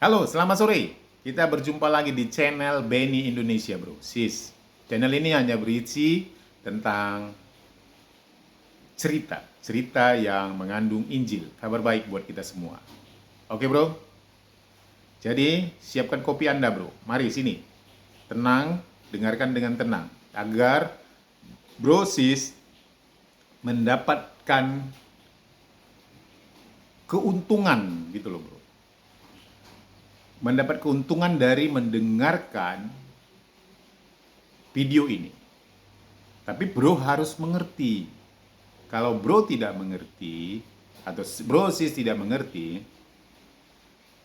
Halo, selamat sore. Kita berjumpa lagi di channel Benny Indonesia, bro. Sis, channel ini hanya berisi tentang cerita yang mengandung Injil, kabar baik buat kita semua. Oke, bro? Jadi, siapkan kopi Anda, bro. Mari sini. Tenang, dengarkan dengan tenang agar bro sis mendapatkan keuntungan gitu loh, bro. Mendapat keuntungan dari mendengarkan video ini. Tapi bro harus mengerti. Kalau bro tidak mengerti, atau bro sis tidak mengerti,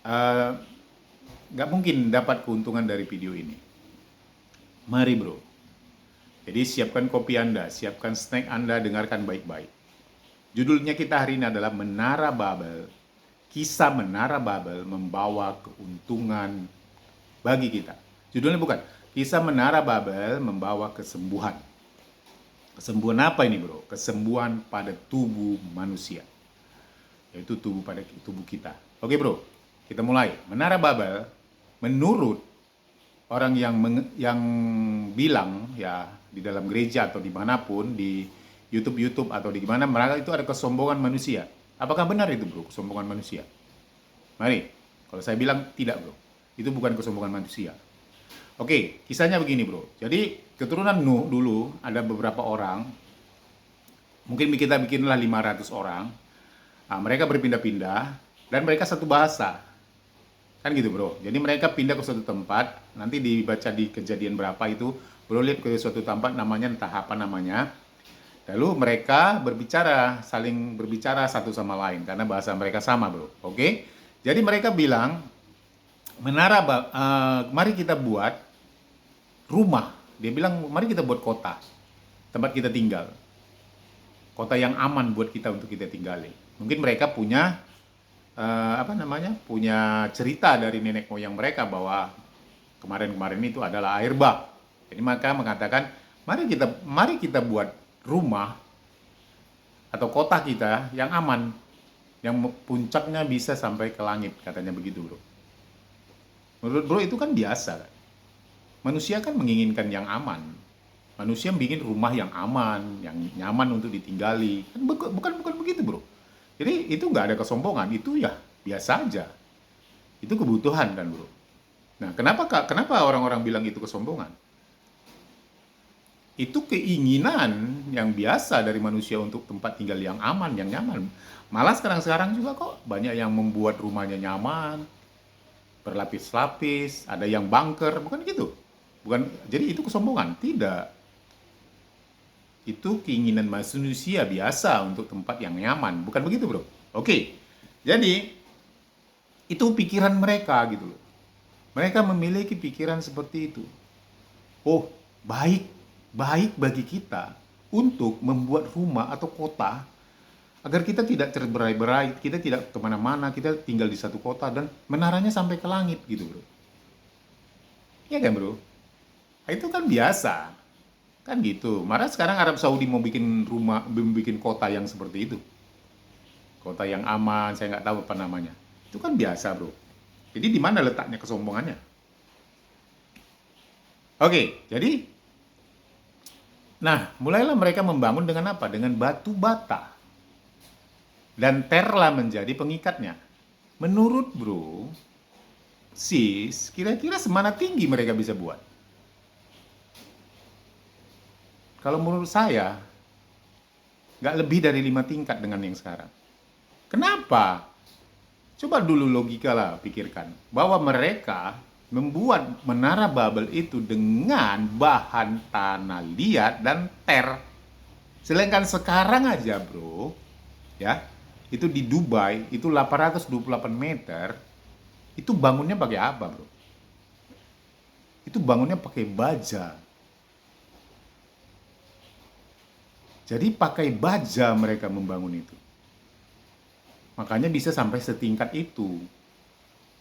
eh, nggak mungkin dapat keuntungan dari video ini. Mari bro. Jadi siapkan kopi Anda, siapkan snack Anda, dengarkan baik-baik. Judulnya kita hari ini adalah Menara Babel. Kisah Menara Babel membawa keuntungan bagi kita. Judulnya bukan Kisah Menara Babel membawa kesembuhan. Kesembuhan apa ini bro? Kesembuhan pada tubuh manusia. Yaitu tubuh kita. Oke bro, kita mulai. Menara Babel menurut orang yang bilang ya di dalam gereja atau dimanapun di YouTube atau di mana mereka itu ada kesombongan manusia. Apakah benar itu bro, kesombongan manusia? Mari, kalau saya bilang tidak bro, itu bukan kesombongan manusia. Oke, kisahnya begini bro. Jadi keturunan Nuh dulu ada beberapa orang, mungkin kita bikinlah 500 orang. Nah, mereka berpindah-pindah dan mereka satu bahasa. Kan gitu bro. Jadi mereka pindah ke suatu tempat, nanti dibaca di kejadian berapa itu, bro lihat ke suatu tempat namanya entah apa namanya. Lalu mereka berbicara, saling berbicara satu sama lain karena bahasa mereka sama bro. Oke? Jadi mereka bilang, mari kita buat rumah. Dia bilang, mari kita buat kota, tempat kita tinggal. Kota yang aman buat kita untuk kita tinggali. Mungkin mereka punya punya cerita dari nenek moyang mereka bahwa kemarin-kemarin itu adalah air bah. Jadi maka mengatakan, mari kita buat rumah atau kota kita yang aman, yang puncaknya bisa sampai ke langit, katanya begitu bro. Menurut bro itu kan biasa kan? Manusia kan menginginkan yang aman. Manusia bikin rumah yang aman, yang nyaman untuk ditinggali. Kan bukan begitu bro. Jadi itu nggak ada kesombongan, itu ya biasa aja. Itu kebutuhan kan bro. Nah kenapa orang-orang bilang itu kesombongan? Itu keinginan yang biasa dari manusia untuk tempat tinggal yang aman, yang nyaman. Malah sekarang juga kok banyak yang membuat rumahnya nyaman, berlapis-lapis, ada yang bunker, bukan gitu. Bukan, jadi itu kesombongan? Tidak. Itu keinginan manusia biasa untuk tempat yang nyaman, bukan begitu bro? Oke, jadi itu pikiran mereka gitu loh. Mereka memiliki pikiran seperti itu. Oh, baik bagi kita untuk membuat rumah atau kota agar kita tidak terberai-berai, kita tidak kemana-mana, kita tinggal di satu kota dan menaranya sampai ke langit gitu bro. Iya kan bro? Nah, itu kan biasa, kan gitu. Malah sekarang Arab Saudi mau bikin rumah, mau bikin kota yang seperti itu, kota yang aman, saya nggak tahu apa namanya. Itu kan biasa bro. Jadi di mana letaknya kesombongannya? Oke, jadi nah, mulailah mereka membangun dengan apa? Dengan batu bata. Dan terlah menjadi pengikatnya. Menurut bro, sis, kira-kira semana tinggi mereka bisa buat? Kalau menurut saya, nggak lebih dari 5 tingkat dengan yang sekarang. Kenapa? Coba dulu logika lah, pikirkan. Bahwa mereka membuat Menara Babel itu dengan bahan tanah liat dan ter. Sedangkan sekarang aja bro, ya, itu di Dubai, itu 828 meter, itu bangunnya pakai apa bro? Itu bangunnya pakai baja. Jadi pakai baja mereka membangun itu. Makanya bisa sampai setingkat itu.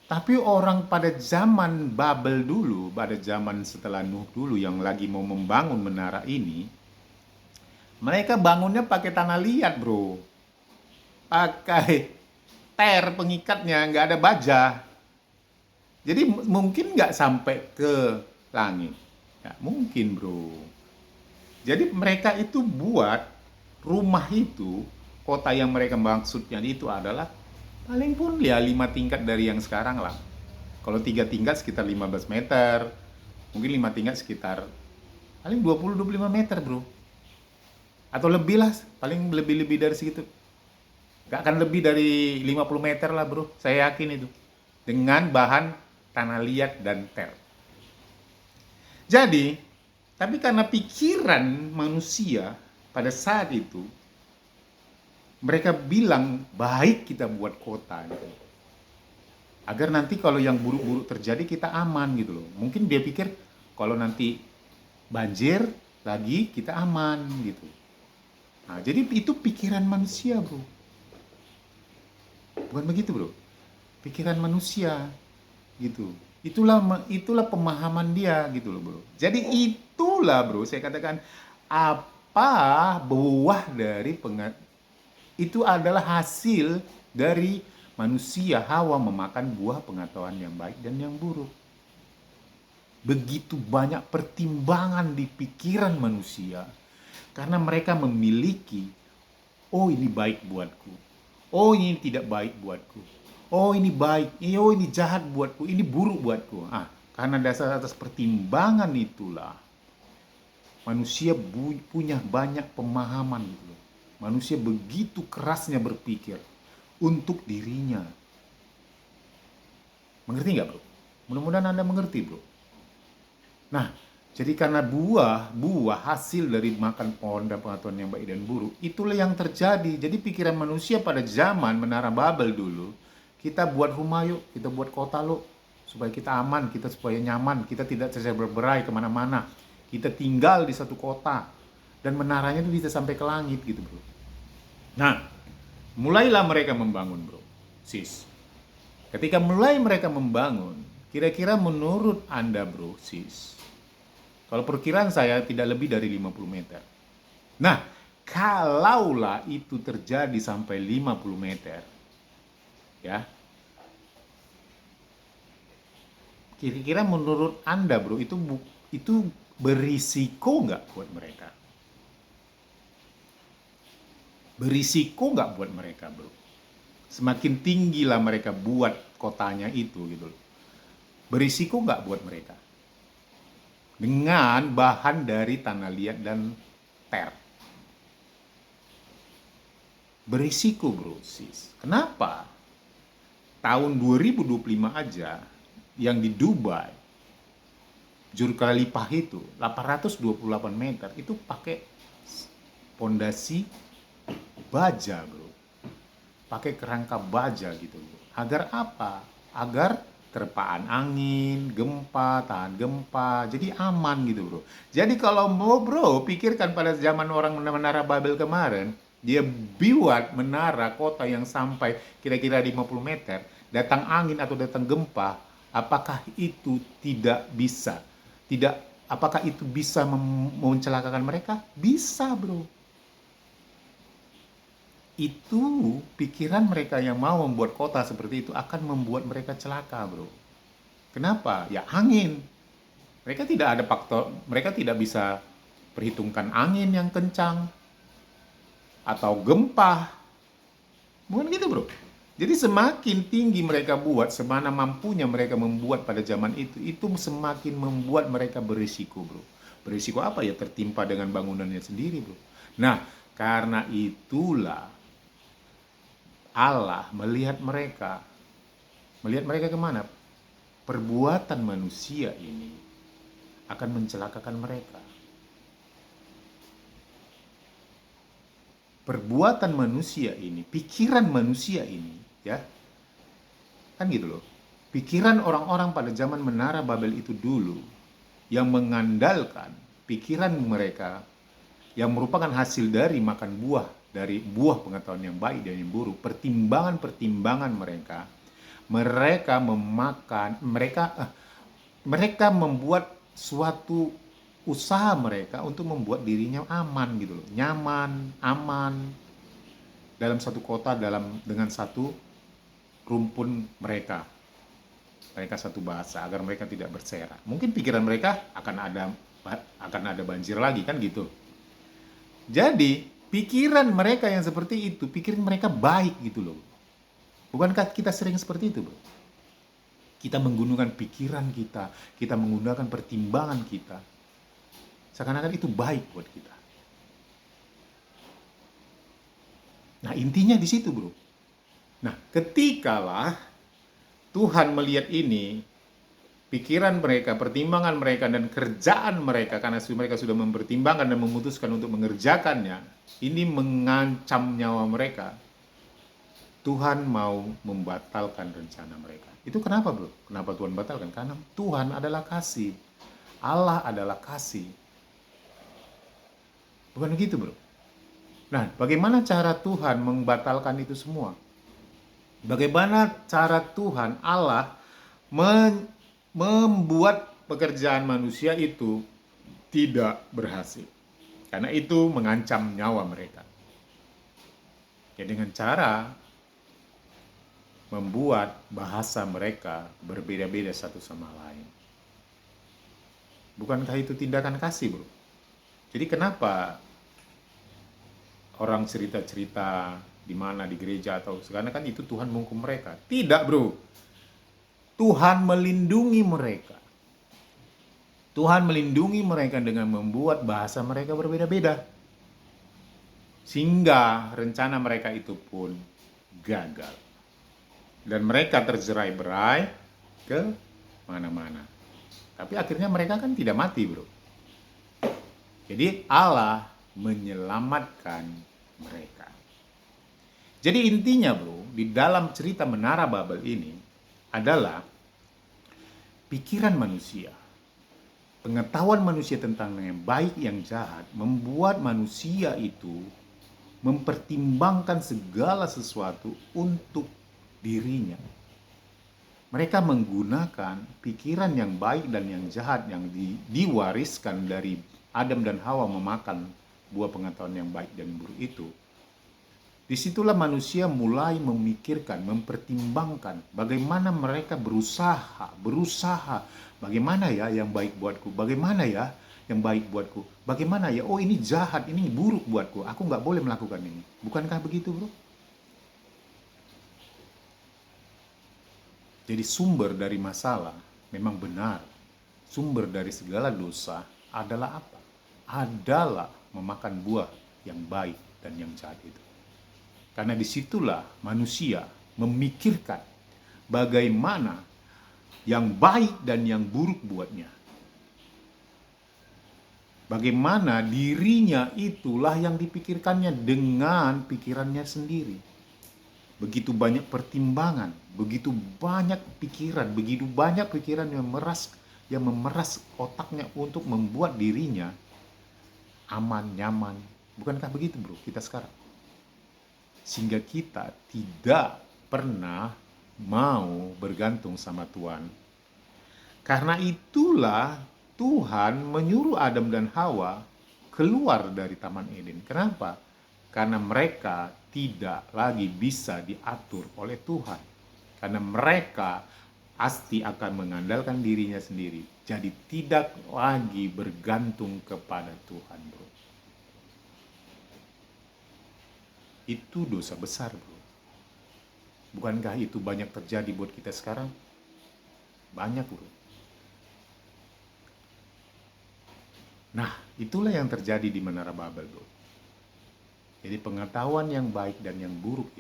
Tapi orang pada zaman Babel dulu, pada zaman setelah Nuh dulu yang lagi mau membangun menara ini, mereka bangunnya pakai tanah liat bro. Pakai ter pengikatnya, nggak ada baja. Jadi mungkin nggak sampai ke langit. Nggak mungkin, bro. Jadi mereka itu buat rumah itu, kota yang mereka maksudnya itu adalah paling pun ya 5 tingkat dari yang sekarang lah. Kalau 3 tingkat sekitar 15 meter, mungkin 5 tingkat sekitar paling 20-25 meter, bro. Atau lebih lah, paling lebih-lebih dari segitu. Gak akan lebih dari 50 meter lah, bro. Saya yakin itu. Dengan bahan tanah liat dan tel. Jadi, tapi karena pikiran manusia pada saat itu, mereka bilang baik kita buat kota gitu. Agar nanti kalau yang buruk-buruk terjadi kita aman gitu loh. Mungkin dia pikir kalau nanti banjir lagi kita aman gitu. Nah, jadi itu pikiran manusia, bro. Bukan begitu, bro. Pikiran manusia gitu. Itulah pemahaman dia gitu loh, bro. Jadi itulah, bro, saya katakan apa buah dari itu adalah hasil dari manusia Hawa memakan buah pengetahuan yang baik dan yang buruk. Begitu banyak pertimbangan di pikiran manusia karena mereka memiliki, oh ini baik buatku, oh ini tidak baik buatku, oh ini baik, oh ini jahat buatku, ini buruk buatku. Karena dasar atas pertimbangan itulah manusia punya banyak pemahaman gitu loh. Manusia begitu kerasnya berpikir untuk dirinya. Mengerti nggak, bro? Mudah-mudahan Anda mengerti, bro. Nah, jadi karena buah hasil dari makan pohon dan pengetahuan yang baik dan buruk, itulah yang terjadi. Jadi pikiran manusia pada zaman Menara Babel dulu, kita buat rumah yuk, kita buat kota lo, supaya kita aman, kita supaya nyaman, kita tidak tercerai-berai kemana-mana. Kita tinggal di satu kota, dan menaranya itu bisa sampai ke langit gitu, bro. Nah, mulailah mereka membangun, bro, sis. Ketika mulai mereka membangun, kira-kira menurut Anda, bro, sis, kalau perkiraan saya tidak lebih dari 50 meter. Nah, kalaulah itu terjadi sampai 50 meter, ya, kira-kira menurut Anda, bro, itu berisiko nggak buat mereka? Berisiko nggak buat mereka, bro? Semakin tinggilah mereka buat kotanya itu gitu loh. Berisiko nggak buat mereka? Dengan bahan dari tanah liat dan ter. Berisiko, bro, sis. Kenapa? Tahun 2025 aja yang di Dubai, Burj Khalifah itu 828 meter itu pakai pondasi baja, bro. Pakai kerangka baja gitu, bro. Agar apa? Agar terpaan angin, gempa, tahan gempa, jadi aman gitu, bro. Jadi kalau mau, bro, pikirkan pada zaman orang Menara Babel kemarin, dia buat menara kota yang sampai kira-kira 50 meter, datang angin atau datang gempa, apakah itu tidak bisa? Apakah itu bisa mencelakakan mereka? Bisa, bro. Itu pikiran mereka yang mau membuat kota seperti itu akan membuat mereka celaka, bro. Kenapa? Ya angin. Mereka tidak ada faktor, mereka tidak bisa perhitungkan angin yang kencang atau gempa. Bukan gitu, bro. Jadi semakin tinggi mereka buat, semana mampunya mereka membuat pada zaman itu semakin membuat mereka berisiko, bro. Berisiko apa ya? Tertimpa dengan bangunannya sendiri, bro. Nah, karena itulah Allah melihat mereka kemana? Perbuatan manusia ini akan mencelakakan mereka. Perbuatan manusia ini, pikiran manusia ini, ya, kan gitu loh. Pikiran orang-orang pada zaman Menara Babel itu dulu, yang mengandalkan pikiran mereka, yang merupakan hasil dari makan buah, dari buah pengetahuan yang baik dan yang buruk, pertimbangan mereka mereka membuat suatu usaha mereka untuk membuat dirinya aman gitu loh, nyaman, aman dalam satu kota, dengan satu rumpun mereka. mereka satu bahasa, agar mereka tidak berserak. Mungkin pikiran mereka akan ada banjir lagi, kan gitu. Jadi pikiran mereka yang seperti itu, pikiran mereka baik gitu loh. Bukankah kita sering seperti itu, bro? Kita menggunakan pikiran kita menggunakan pertimbangan kita. Seakan-akan itu baik buat kita. Nah, intinya di situ, bro. Nah, ketikalah Tuhan melihat ini, pikiran mereka, pertimbangan mereka, dan kerjaan mereka, karena mereka sudah mempertimbangkan dan memutuskan untuk mengerjakannya, ini mengancam nyawa mereka. Tuhan mau membatalkan rencana mereka. Itu kenapa, bro? Kenapa Tuhan batalkan? Karena Tuhan adalah kasih. Allah adalah kasih. Bukan begitu, bro? Nah, bagaimana cara Tuhan membatalkan itu semua? Bagaimana cara Tuhan Allah membuat pekerjaan manusia itu tidak berhasil? Karena itu mengancam nyawa mereka. Ya, dengan cara membuat bahasa mereka berbeda-beda satu sama lain. Bukankah itu tindakan kasih, bro? Jadi kenapa orang cerita-cerita di mana di gereja atau sekarang kan itu Tuhan menghukum mereka? Tidak, bro. Tuhan melindungi mereka. Tuhan melindungi mereka dengan membuat bahasa mereka berbeda-beda. Sehingga rencana mereka itu pun gagal. Dan mereka tercerai-berai ke mana-mana. Tapi akhirnya mereka kan tidak mati, bro. Jadi Allah menyelamatkan mereka. Jadi intinya, bro, di dalam cerita Menara Babel ini adalah pikiran manusia. Pengetahuan manusia tentang yang baik yang jahat membuat manusia itu mempertimbangkan segala sesuatu untuk dirinya. Mereka menggunakan pikiran yang baik dan yang jahat yang diwariskan dari Adam dan Hawa memakan buah pengetahuan yang baik dan buruk itu. Disitulah manusia mulai memikirkan, mempertimbangkan bagaimana mereka berusaha, bagaimana ya yang baik buatku, bagaimana ya yang baik buatku, bagaimana ya, oh ini jahat, ini buruk buatku, aku nggak boleh melakukan ini. Bukankah begitu, bro? Jadi sumber dari masalah memang benar. Sumber dari segala dosa adalah apa? Adalah memakan buah yang baik dan yang jahat itu. Karena disitulah manusia memikirkan bagaimana yang baik dan yang buruk buatnya. Bagaimana dirinya itulah yang dipikirkannya dengan pikirannya sendiri. Begitu banyak pertimbangan, begitu banyak pikiran yang memeras otaknya untuk membuat dirinya aman, nyaman. Bukankah begitu, bro, kita sekarang? Sehingga kita tidak pernah mau bergantung sama Tuhan. Karena itulah Tuhan menyuruh Adam dan Hawa keluar dari Taman Eden. Kenapa? Karena mereka tidak lagi bisa diatur oleh Tuhan. Karena mereka pasti akan mengandalkan dirinya sendiri. Jadi tidak lagi bergantung kepada Tuhan, bro. Itu dosa besar, bro. Bukankah itu banyak terjadi buat kita sekarang? Banyak, bro. Nah, itulah yang terjadi di Menara Babel, bro. Jadi pengetahuan yang baik dan yang buruk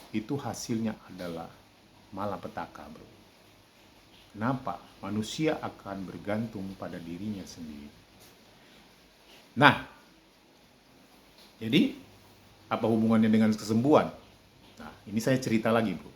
itu hasilnya adalah malapetaka, bro. Kenapa? Manusia akan bergantung pada dirinya sendiri. Nah, jadi apa hubungannya dengan kesembuhan? Nah, ini saya cerita lagi, bro.